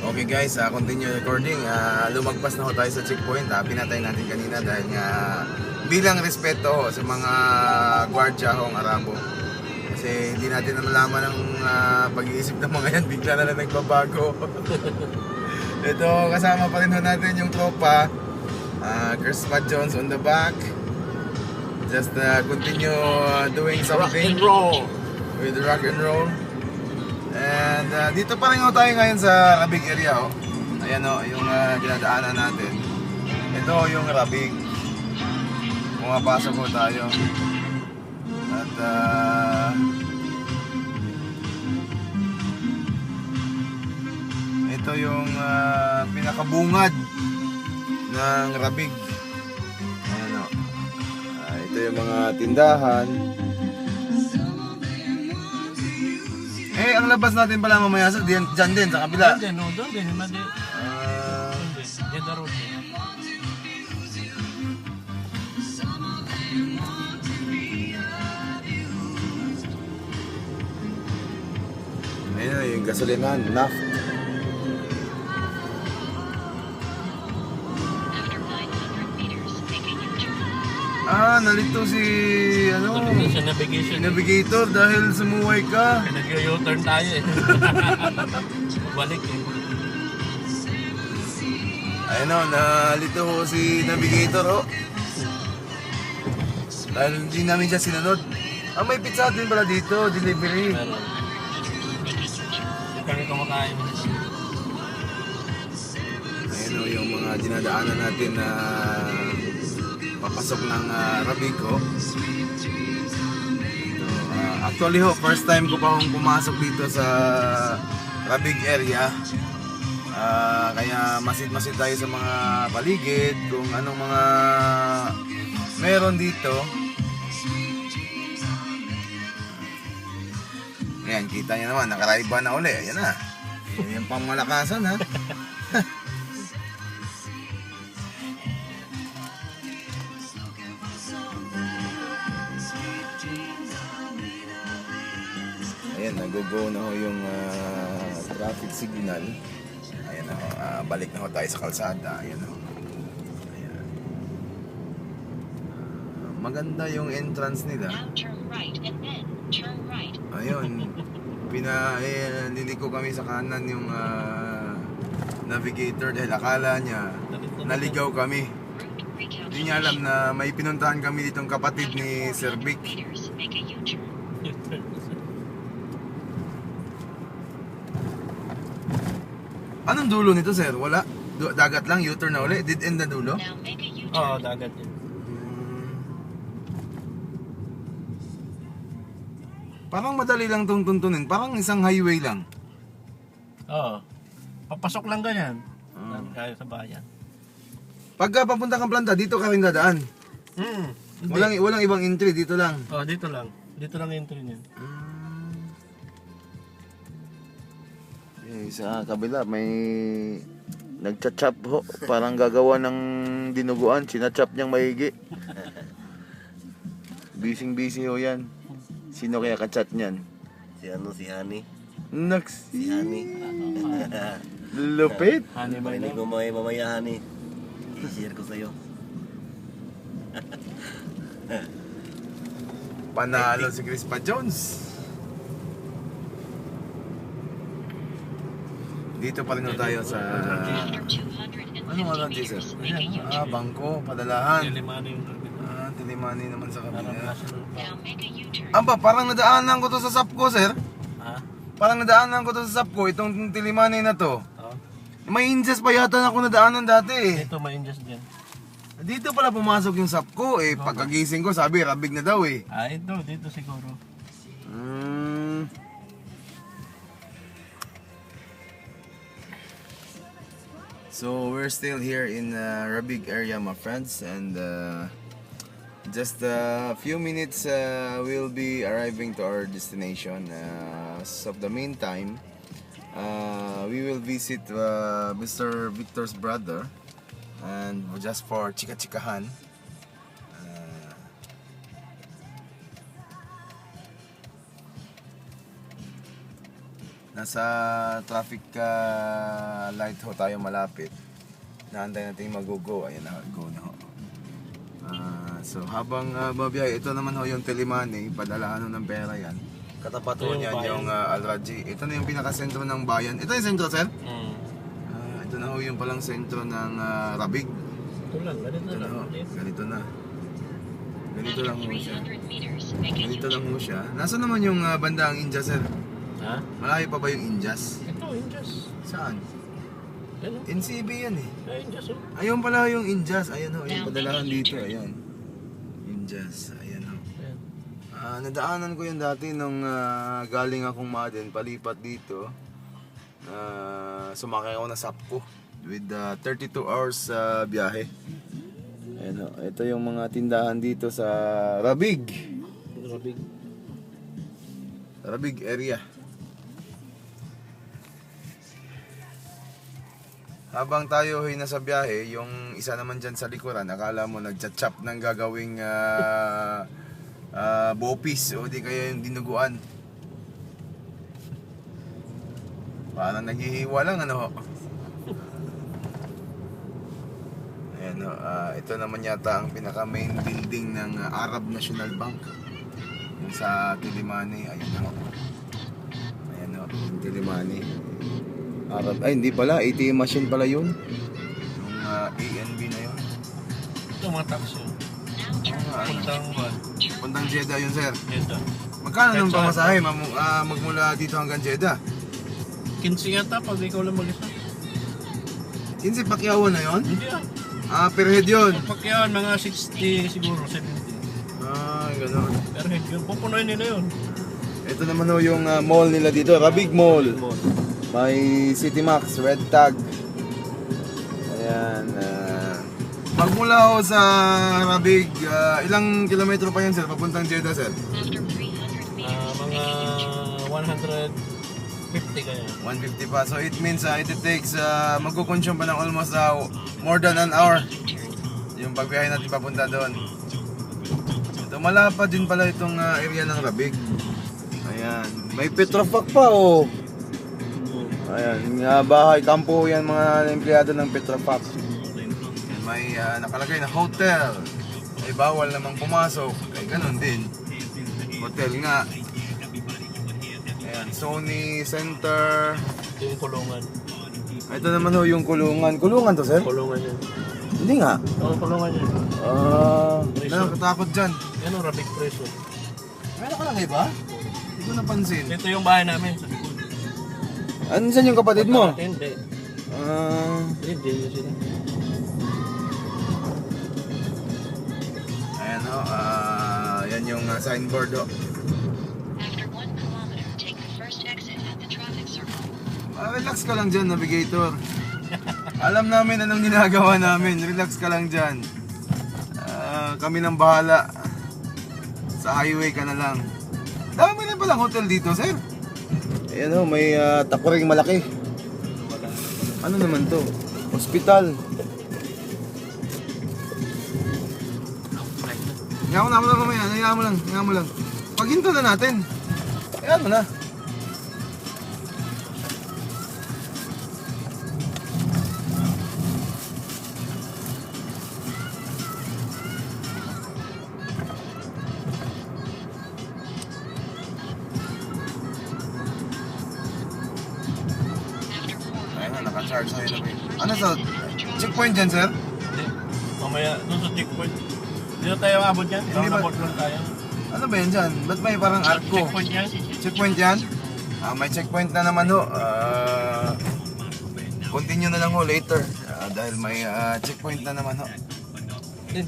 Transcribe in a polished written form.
Okay guys, continue recording. Lumagpas na ho tayo sa checkpoint. Pinatay natin kanina dahil nga bilang respeto ho sa mga gwardiya hong Arabo. Kasi hindi natin nalaman ang pag-iisip ng mga yan. Bigla na lang nagbabago. Ito, kasama pa rin ho natin yung tropa. Chris Pat Jones on the back. Just continue doing something. Rock and roll. With rock and roll. And dito pa rin tayo ngayon sa Rabig area. Ayan yung dinadaanan natin. Ito yung Rabig. Pumapasok ko tayo. At ito yung pinakabungad ng Rabig. Ayan ito yung mga tindahan. Ang labas natin pala mamaya sa dyan din, sa kabila. Doon din, no? Doon din. Doon din. Doon the road. Ayun yung gasolinan, naft. Nalito si Sa navigation. navigator dahil sumuway ka. Nag-u-turn tayo eh. Balik eh. Ayun nalito ho si navigator dahil hindi namin siya sinunod. May pizza din pala dito, delivery. Meron. Hindi kami kumakain. Ayun yung mga dinadaanan natin na papasok ng Rabico. Actually first time ko pa akong pumasok dito sa Rabig area. Kaya masid-masid tayo sa mga paligid, kung anong mga meron dito. Ayan, kita niyo naman, nakaraiba na uli. Ayan na. Yan pang malakasan ha. Ayan, nag-go na ho yung traffic signal. Ayan na ho, balik na ho tayo sa kalsada. Ayan ho. Ayan. Maganda yung entrance nila. Now turn right and then turn right. Ayun. Liliko kami sa kanan yung navigator dahil akala niya naligaw kami. Route Hindi niya alam na may pinuntahan kami ditong kapatid ni Sir Vic. meters, make a U-turn. Anong dulo nito, sir? Wala? Dagat lang, U-turn na uli? Dead end na dulo? Now make a U-turn. Oo, dagat yun. Parang madali lang tong tuntunin. Parang isang highway lang. Oo. Papasok lang ganyan. Kaya sa bayan. Pagka papunta kang planta, dito ka rin dadaan. Walang ibang entry, dito lang. Oh, dito lang. Dito lang entry niyan. Sa kabila may nagcha-chop ho. Parang gagawa ng dinuguan. Sinachop niyang maigi. Busy ho yan. Sino kaya kachat niyan? Si Hani. Naks. Si Hani. Lupit. Hani ba Marinig yun? mo mamaya Hani. I-share ko sa'yo. Panalo si Chris Pat Jones. Dito pa rin tayo sa... After 250 Ano nga lang, sir? meters, make a U-turn. Bangko, padalahan. Lilimano yung traffic. Tilimani naman sa Parang kabila. national park. Now make a U-turn. Aba, parang nadaanan ko to sa Sapco, sir. Ha? Parang nadaanan ko to sa Sapco, itong Tilimani na to. Oo. May Injas pa yata na ako nadaanan dati eh. Dito may injust dyan. Dito pala pumasok yung Sapco eh. Pagkagising ko, sabi, Rabig na daw eh. Ito. Dito siguro. So we're still here in Rabig area, my friends, and just a few minutes we'll be arriving to our destination. So of the meantime, we will visit Mr. Victor's brother, and just for chika-chikahan. Nasa traffic kahit ho tayo malapit, naantay natin mag-go. Ayan na, go na ho. So habang mabiyahe, ito naman ho yung Telimani, padalahan ho ng pera yan. Katapat ho Ito yung niyan bayan. yung Al-Raji. Ito na yung pinakasentro ng bayan. Ito yung sentro, sir? Mm. Ito na ho yung palang sentro ng Rabig. Ito lang, ganito Ito na lang. ho, ganito na. Ganito lang After ho siya. 300 meters, make a Ganito lang U-turn. ho siya. Nasaan naman yung bandang India, sir? Ha? Malayo pa ba yung Indias? Ito, Indias. Saan? Yan o. NCB yan eh. Ay, Indias o. Ayun pala yung Indias. Ayan ho, yung padalahan dito. Ayan. Indias. Ayan ho. Ayan. Nadaanan ko yun dati nung galing akong Madin, palipat dito. Sumakay ako na Sapco with 32 hours biyahe. Ayan ho. Ito yung mga tindahan dito sa Rabig. Grabe. Rabig area. Habang tayo ay nasa biyahe, yung isa naman dyan sa likuran, akala mo nagchat-chap ng gagawing bopis o di kaya yung dinuguan. Parang naghihiwa lang ano ho. Ayan ho, ito naman yata ang pinaka main building ng Arab National Bank. Yung sa Telimani, ayun ho. Ayan ho, yung Telimani. Arab, ay hindi pala, ATM machine pala yun. Yung ANB na yun. Ito mga taxi. Now turn right. Puntang buwan. Puntang Jeddah yun, sir. Ito. Magkano Kahit nung saan. pamasahe magmula dito hanggang Jeddah? 15 yata pag ikaw lang mag-isa. 15 pakyawan na yun? Hindi ah. Per head yun. Pag yan, mga 60 siguro, 70. Gano'n. Pero yun, pupunoy nila yun. Ito naman ho yung mall nila dito, Rabig Mall. May City Max, Red Tag. Ayan. Magmula ho sa Rabig, ilang kilometro pa yan, sir? Papuntang Jeddah, sir? After 300 meters, Mga make a U-turn. 150 kaya. 150 pa. So it means it takes, magkukonsume pa ng almost more than an hour. Yung pagbiyahe natin papunta doon. Ito, malapad din pala itong area ng Rabig. Ayan. May Petrofac pa, oh. Ayan, bahay, kampo yan mga empleyado ng Petrofac. May nakalagay na hotel. Ay bawal namang pumasok. Ay ganun din. Hotel nga. Ayan, Sony Center. Ito yung kulungan. Ito naman ho yung kulungan. Kulungan to, sir? Kulungan yan. Hindi nga. Oo, kulungan yan. Nakakatakot dyan. Yan ang Rabig Preso. Meron ka lang iba? Hindi ko napansin. Ito yung bahay namin sa likod. Ano saan yung kapatid mo? Hindi. Hindi yun sila. Ayan ho, yan yung signboard ho. After 1 kilometer, take the first exit at the traffic circle. Relax ka lang dyan, navigator. Alam namin anong ginagawa namin. Relax ka lang dyan. Kami nang bahala. Sa highway ka na lang. Dami na palang hotel dito, sir. Ayan ho, may takuring malaki. Ano naman to? Hospital. Hinga mo na mamaya. Hinga mo lang. Paghinto na natin. Ayan mo na. Ayan na, naka-charge na yun. Ano sa checkpoint dyan, sir? Hindi. Mamaya, doon sa checkpoint. Hindi na tayo abot yan. Hindi ba- Abot lang tayo. Ano ba yan dyan? Ba't may parang arko? Checkpoint yan. Checkpoint yan? May checkpoint na naman ho. Continue na lang ho later. Dahil may checkpoint na naman ho. Hindi,